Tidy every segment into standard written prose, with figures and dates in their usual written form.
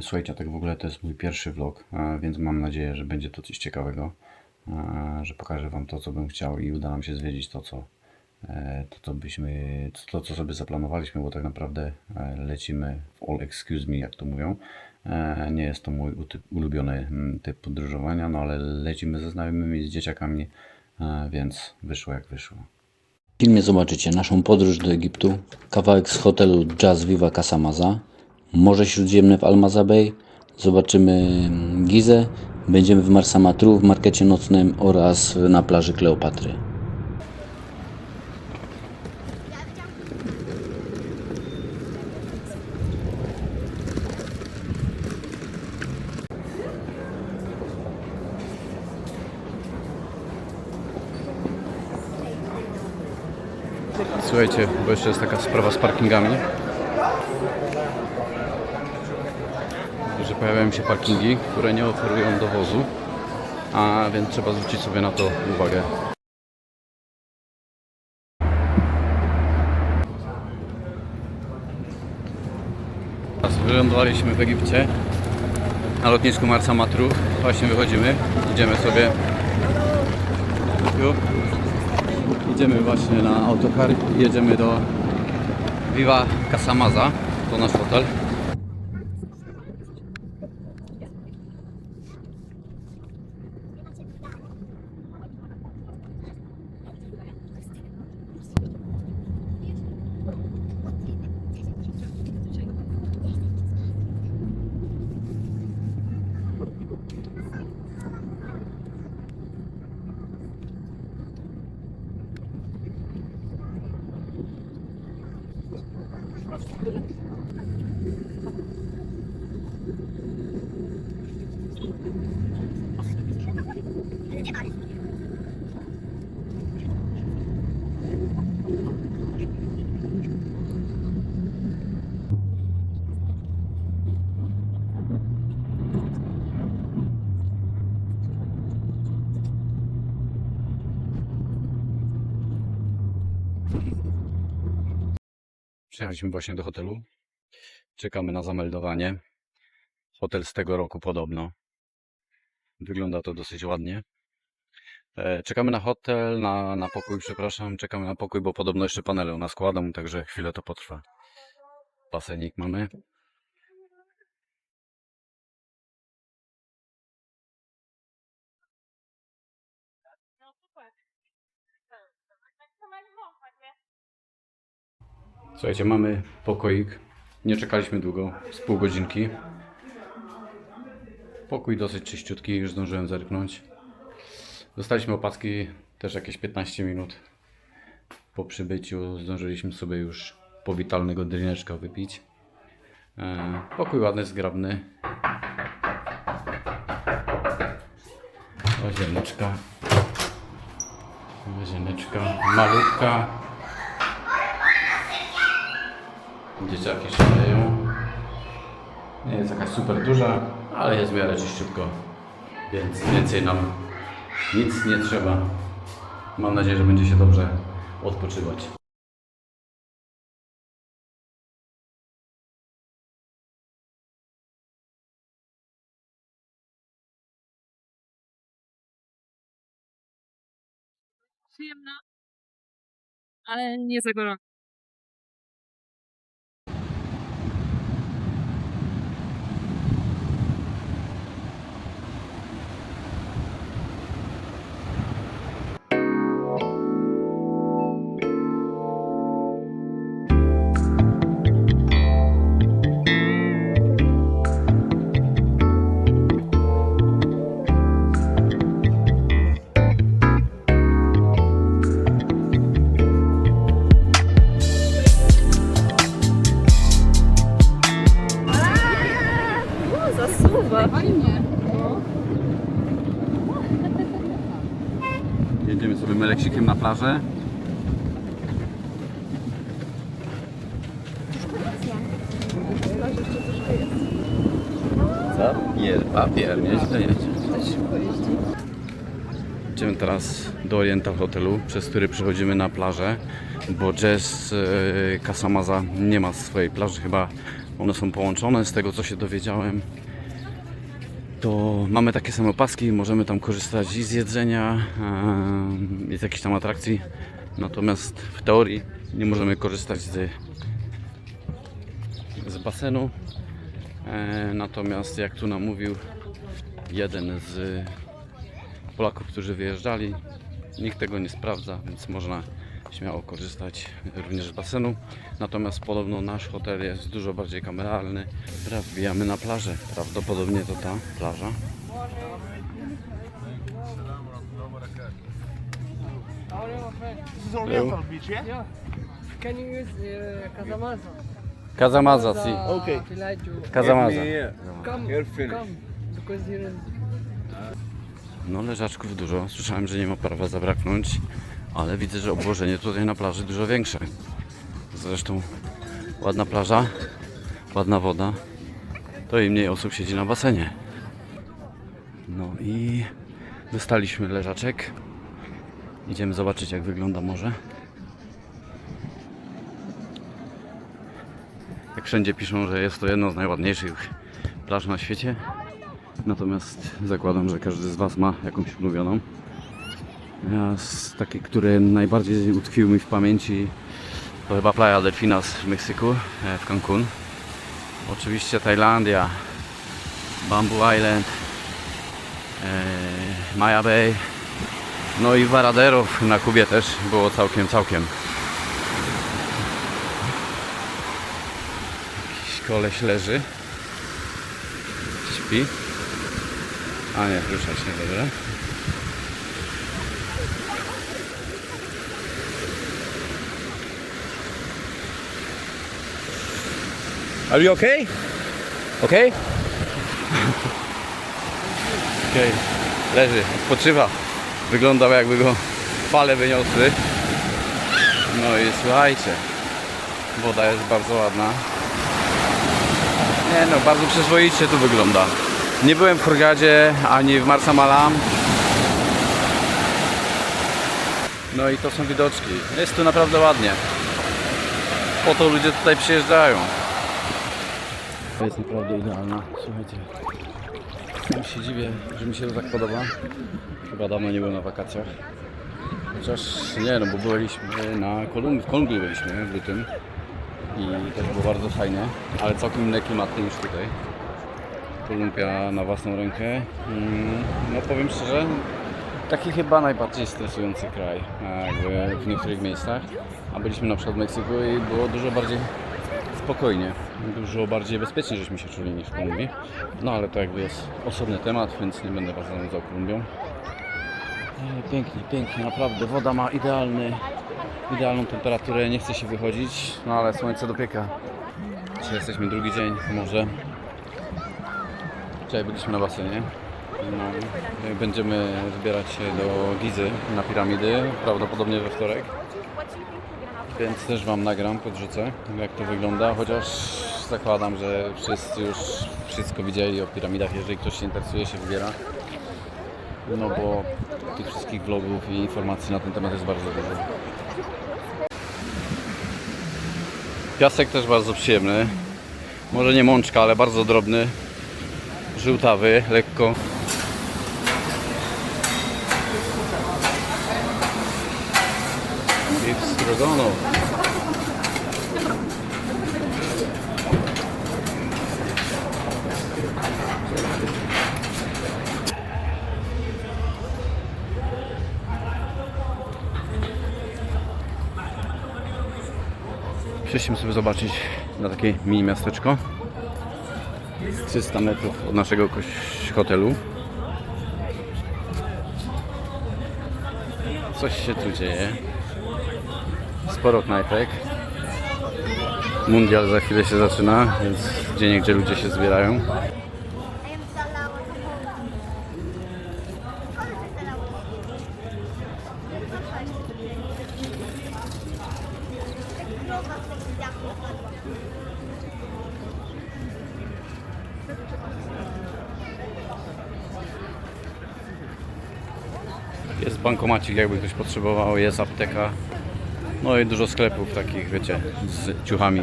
Słuchajcie, tak w ogóle to jest mój pierwszy vlog, więc mam nadzieję, że będzie to coś ciekawego, że pokażę Wam to, co bym chciał i uda nam się zwiedzić to, co sobie zaplanowaliśmy, bo tak naprawdę lecimy w all excuse me, jak to mówią. Nie jest to mój ulubiony typ podróżowania, no ale lecimy ze znajomymi, z dzieciakami, więc wyszło jak wyszło. W filmie zobaczycie naszą podróż do Egiptu, kawałek z hotelu Jazz Viva Casa Maza, Morze Śródziemne w Almaza Bay, zobaczymy Gizę, będziemy w Marsa Matruh, w markecie nocnym oraz na plaży Kleopatry. Słuchajcie, bo jeszcze jest taka sprawa z parkingami, że pojawiają się parkingi, które nie oferują dowozu, a więc trzeba zwrócić sobie na to uwagę. Teraz wylądowaliśmy w Egipcie na lotnisku Marsa Matruh. Właśnie wychodzimy, idziemy sobie. Idziemy właśnie na autokar i jedziemy do Viva Casa Maza, to nasz hotel. Przyjechaliśmy właśnie do hotelu. Czekamy na zameldowanie. Hotel z tego roku podobno. Wygląda to dosyć ładnie. Czekamy na hotel, na pokój, przepraszam. Czekamy na pokój, bo podobno jeszcze panele u nas kładą, także chwilę to potrwa. Basenik mamy. Słuchajcie, mamy pokoik. Nie czekaliśmy długo, z pół godzinki. Pokój dosyć czyściutki, już zdążyłem zerknąć. Dostaliśmy opaski też jakieś 15 minut po przybyciu. Zdążyliśmy sobie już powitalnego drineczka wypić. Pokój ładny, zgrabny. Łazieneczka malutka. Dzieciaki szaleją. Nie jest jakaś super duża, ale jest w miarę czyściutko, więc więcej nam nic nie trzeba. Mam nadzieję, że będzie się dobrze odpoczywać. Przyjemna, ale nie za gorąco. Zasuwa. Fajnie. Jedziemy sobie meleksikiem na plażę. Papier, nieźle jedzie. Idziemy teraz do Oriental Hotelu, przez który przechodzimy na plażę, bo Jazz Casa Maza nie ma swojej plaży, chyba One są połączone, z tego co się dowiedziałem. To mamy takie same paski, możemy tam korzystać i z jedzenia, i z jakichś tam atrakcji. Natomiast w teorii nie możemy korzystać z basenu. Natomiast jak tu nam mówił jeden z Polaków, którzy wyjeżdżali, nikt tego nie sprawdza, więc można śmiało korzystać również z basenu. Natomiast podobno nasz hotel jest dużo bardziej kameralny. Teraz wbijamy na plażę. Prawdopodobnie to ta plaża. This is Oriental Beach, yeah? Yeah. Can you use Casamaza? Casamaza, si. Okay. Like to Casamaza. come, come, because here is No leżaczków dużo. Słyszałem, że nie ma prawa zabraknąć, ale widzę, że obłożenie tutaj na plaży dużo większe. Zresztą ładna plaża, ładna woda, to i mniej osób siedzi na basenie. No i dostaliśmy leżaczek. Idziemy zobaczyć, jak wygląda morze. Jak wszędzie piszą, że jest to jedno z najładniejszych plaż na świecie. Natomiast zakładam, że każdy z Was ma jakąś ulubioną. Ja z takich, które najbardziej utkwiły mi w pamięci, to chyba Playa Delfinas w Meksyku, w Cancun. Oczywiście Tajlandia, Bamboo Island, Maya Bay. No i Varaderos na Kubie też było całkiem. Jakiś koleś leży. Śpi. A nie, rusza się, dobrze. Are you okay? Okej? Okej. Leży, odpoczywa. Wyglądał, jakby go fale wyniosły. No i słuchajcie, woda jest bardzo ładna. Nie no, bardzo przyzwoicie tu wygląda. Nie byłem w Hurgadzie ani w Marsa Malam. No i to są widoczki. Jest tu naprawdę ładnie. Po to ludzie tutaj przyjeżdżają. To jest naprawdę idealna. Słuchajcie, sam się dziwię, że mi się to tak podoba. Chyba dawno nie byłem na wakacjach. Chociaż nie, no bo byliśmy na Kolumbii, w Kolumbii byliśmy w lutym. I też było bardzo fajnie, ale całkiem inne klimaty niż tutaj. Kolumbia na własną rękę. No powiem szczerze, taki chyba najbardziej stresujący kraj jakby w niektórych miejscach. A byliśmy na przykład w Meksyku i było dużo bardziej spokojnie, dużo bardziej bezpiecznie żeśmy się czuli niż w Kolumbii. No ale to jakby jest osobny temat, więc nie będę Was zanudzał Kolumbią. Pięknie, naprawdę. Woda ma idealną temperaturę, nie chce się wychodzić, no ale słońce dopieka. Dzisiaj jesteśmy drugi dzień w morze. Dzisiaj byliśmy na basenie. No, będziemy wybierać się do Gizy na piramidy, prawdopodobnie we wtorek. Więc też Wam nagram, podrzucę, jak to wygląda, chociaż zakładam, że wszyscy już wszystko widzieli o piramidach, jeżeli ktoś się interesuje, się wybiera. No bo tych wszystkich vlogów i informacji na ten temat jest bardzo dużo. Piasek też bardzo przyjemny. Może nie mączka, ale bardzo drobny. Żółtawy, lekko. Beef stroganoff. Przyszliśmy sobie zobaczyć na takie mini miasteczko 300 metrów od naszego hotelu. Coś się tu dzieje. Sporo knajpek. Mundial za chwilę się zaczyna, więc gdzieniegdzie ludzie się zbierają. Jest bankomacik, jakby ktoś potrzebował, jest apteka. No i dużo sklepów takich, wiecie, z ciuchami.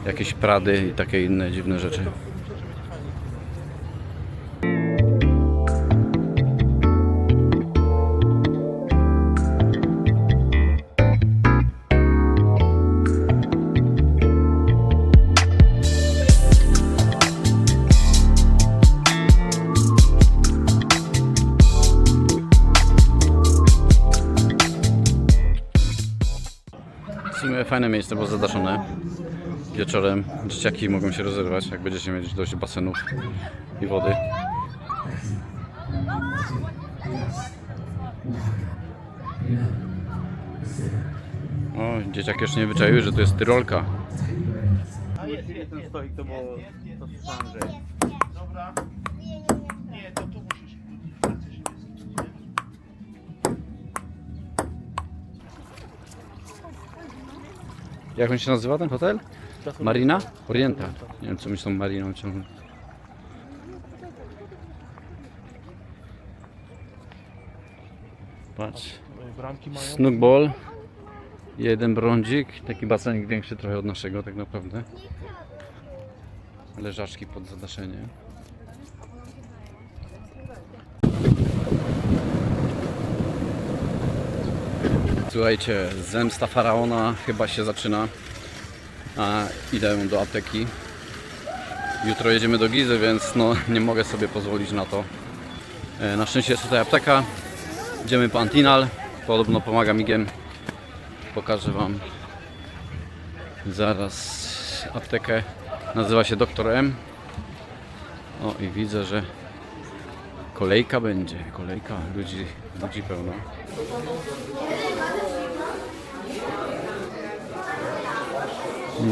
Jakieś Prady i takie inne dziwne rzeczy. W sumie fajne miejsce, bo zadaszone. Wieczorem dzieciaki mogą się rozerwać, jak będziecie mieć dość basenów i wody. O, dzieciaki jeszcze nie wyczaiły, że to jest Tyrolka. A jest ten stolik, to było... To słyszałem, że... Dobra. Nie, to tu musisz... Jak on się nazywa, ten hotel? Marina? Oriental. Nie wiem, co myślą Mariną ciągle. Patrz. Bramki mają... Snookball. Jeden brądzik. Taki basenik większy trochę od naszego tak naprawdę. Leżaczki pod zadaszenie. Słuchajcie, zemsta faraona chyba się zaczyna. Idę do apteki. Jutro jedziemy do Gizy, więc no, nie mogę sobie pozwolić na to. Na szczęście jest tutaj apteka. Idziemy po Antinal. Podobno pomaga migiem. Pokażę wam zaraz aptekę. Nazywa się Dr. M. O i widzę, że kolejka będzie. Kolejka, ludzi pełno.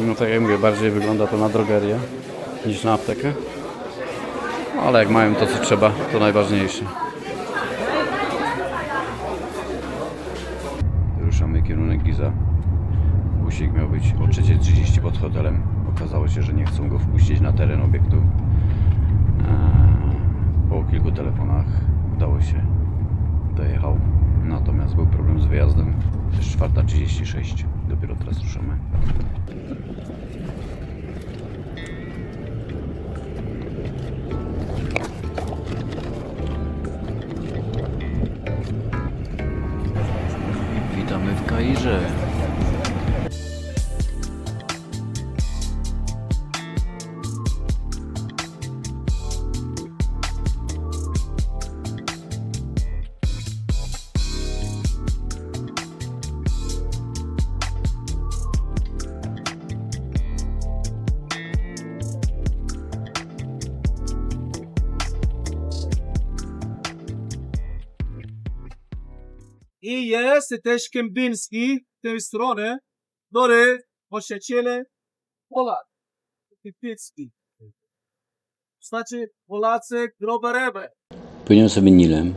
No tak jak mówię, bardziej wygląda to na drogerię niż na aptekę. Ale jak mają to co trzeba, to najważniejsze. Ruszamy kierunek Giza. Busik miał być o 3:30 pod hotelem. Okazało się, że nie chcą go wpuścić na teren obiektu. Po kilku telefonach udało się. Dojechał. Natomiast był problem z wyjazdem. Jest 4:36. Dopiero teraz ruszamy. Witamy w Kairze. I jest też Kępiński z tej strony, który właściciele Polak. Kępiński. Znaczy Polacy grube ryby. Płyniemy sobie Nilem.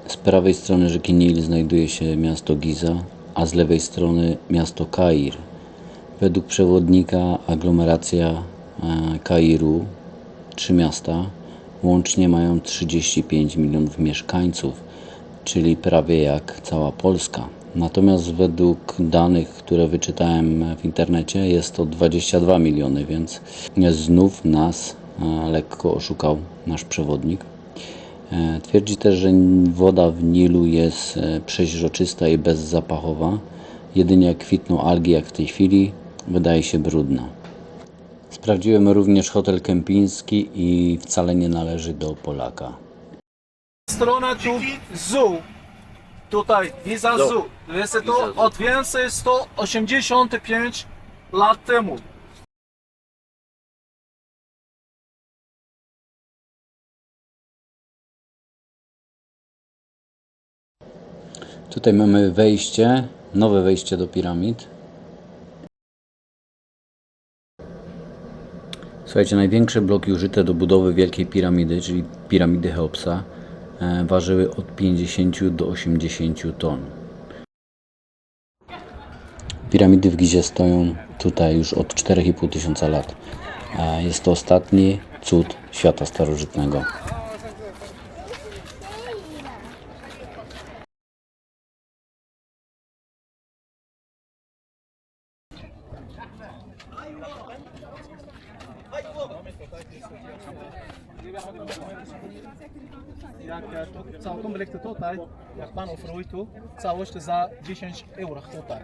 Z prawej strony rzeki Nil znajduje się miasto Giza, a z lewej strony miasto Kair. Według przewodnika aglomeracja Kairu, 3 miasta, łącznie mają 35 milionów mieszkańców, czyli prawie jak cała Polska. Natomiast według danych, które wyczytałem w internecie, jest to 22 miliony, więc znów nas lekko oszukał nasz przewodnik. Twierdzi też, że woda w Nilu jest przeźroczysta i bezzapachowa. Jedynie kwitną algi, jak w tej chwili, wydaje się brudna. Sprawdziłem również hotel kempingski i wcale nie należy do Polaka. Strona tu Zoo. Tutaj Giza Zoo. Jest to od więcej 185 lat temu. Tutaj mamy wejście, nowe wejście do piramid. Słuchajcie, największe bloki użyte do budowy Wielkiej Piramidy, czyli piramidy Cheopsa, ważyły od 50 do 80 ton. Piramidy w Gizie stoją tutaj już od 4,5 tysiąca lat. Jest to ostatni cud świata starożytnego. Jak cały komplekt tutaj, jak pan oferuje tu, całość za 10 euro tutaj.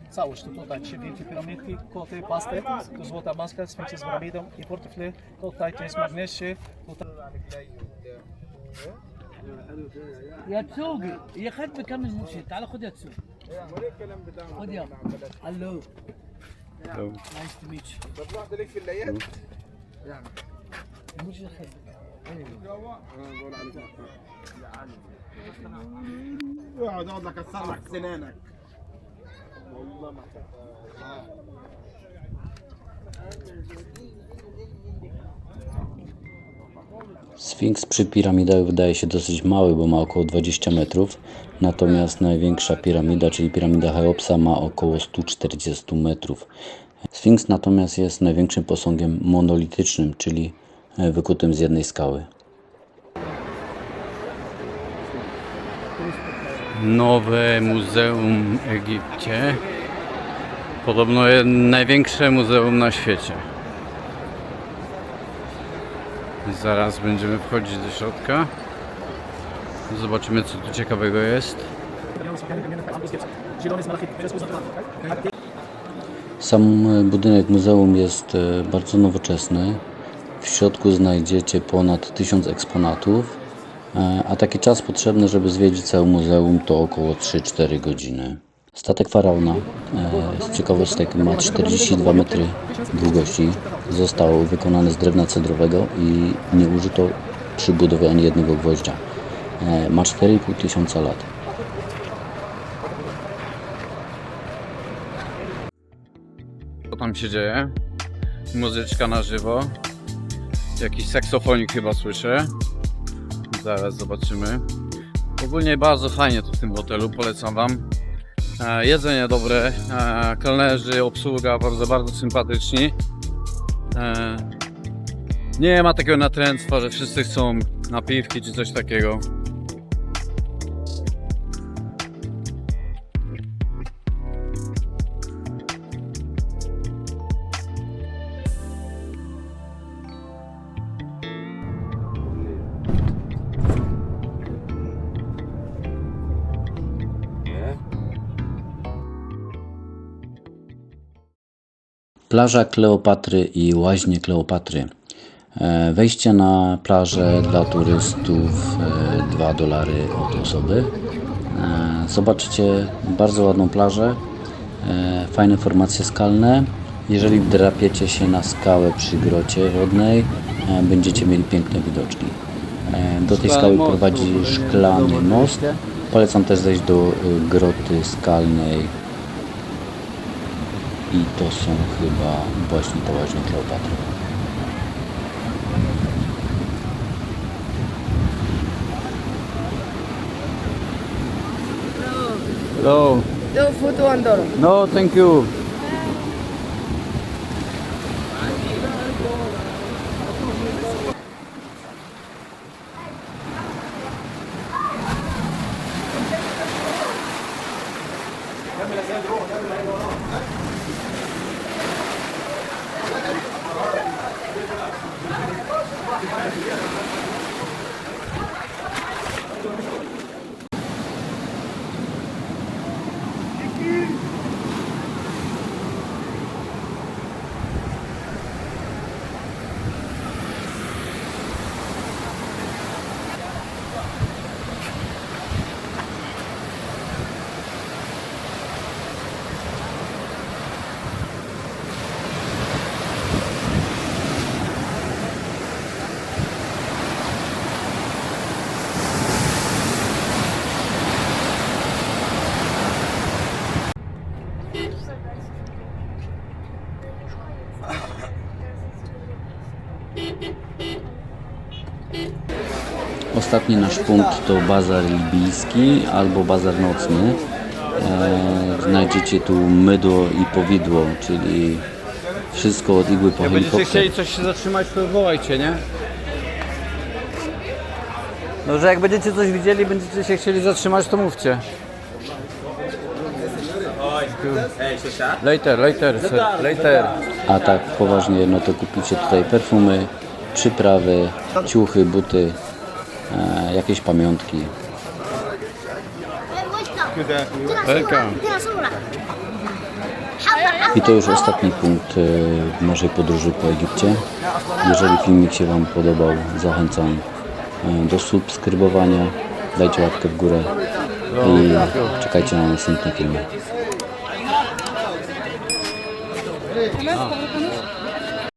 Całość tutaj, trzy wielkie piramidki, koty, pasty, tu złota maska, sfinksy z piramidą i portfele, tutaj to jest magnesie, tutaj... يا تسوقي يا خد بكم زبشي تعال خذ يا تسوق خذ يا الو نايس تو ميت يو مش الخد اقعد لك اكسر لك سنانك والله ما Sfinks przy piramidach wydaje się dosyć mały, bo ma około 20 metrów, natomiast największa piramida, czyli piramida Cheopsa, ma około 140 metrów. Sfinks natomiast jest największym posągiem monolitycznym, czyli wykutym z jednej skały. Nowe Muzeum w Egipcie. Podobno największe muzeum na świecie. Zaraz będziemy wchodzić do środka. Zobaczymy, co tu ciekawego jest. Sam budynek muzeum jest bardzo nowoczesny. W środku znajdziecie ponad 1000 eksponatów, a taki czas potrzebny, żeby zwiedzić całe muzeum, to około 3-4 godziny. Statek faraona z ciekawostek ma 42 metry długości. Został wykonany z drewna cedrowego i nie użyto przy budowie ani jednego gwoździa. Ma 4500 lat. Co tam się dzieje? Muzyczka na żywo. Jakiś saksofonik chyba słyszę. Zaraz zobaczymy. Ogólnie bardzo fajnie tu w tym hotelu, polecam wam. Jedzenie dobre, kelnerzy, obsługa bardzo sympatyczni. Nie ma takiego natręctwa, że wszyscy chcą napiwki czy coś takiego. Plaża Kleopatry i łaźnie Kleopatry. Wejście na plażę dla turystów $2 od osoby. Zobaczycie bardzo ładną plażę, fajne formacje skalne. Jeżeli wdrapiecie się na skałę przy grocie wodnej, będziecie mieli piękne widoczki. Do tej skały prowadzi szklany most. Polecam też zejść do groty skalnej. I to są chyba właśnie te łaźnie Kleopatry. Hello. No food $1. No, thank you. Ostatni nasz punkt to bazar libijski albo bazar nocny. Znajdziecie tu mydło i powidło, czyli wszystko od igły po Jak będziecie helikopter. chcieli coś się zatrzymać, to wołajcie, nie? No, że jak będziecie coś widzieli, będziecie się chcieli zatrzymać, to mówcie. Later. A tak poważnie, no to kupicie tutaj perfumy, przyprawy, ciuchy, buty, jakieś pamiątki. Welcome. I to już ostatni punkt w naszej podróży po Egipcie. Jeżeli filmik się Wam podobał, zachęcam do subskrybowania, dajcie łapkę w górę i czekajcie na następne filmy.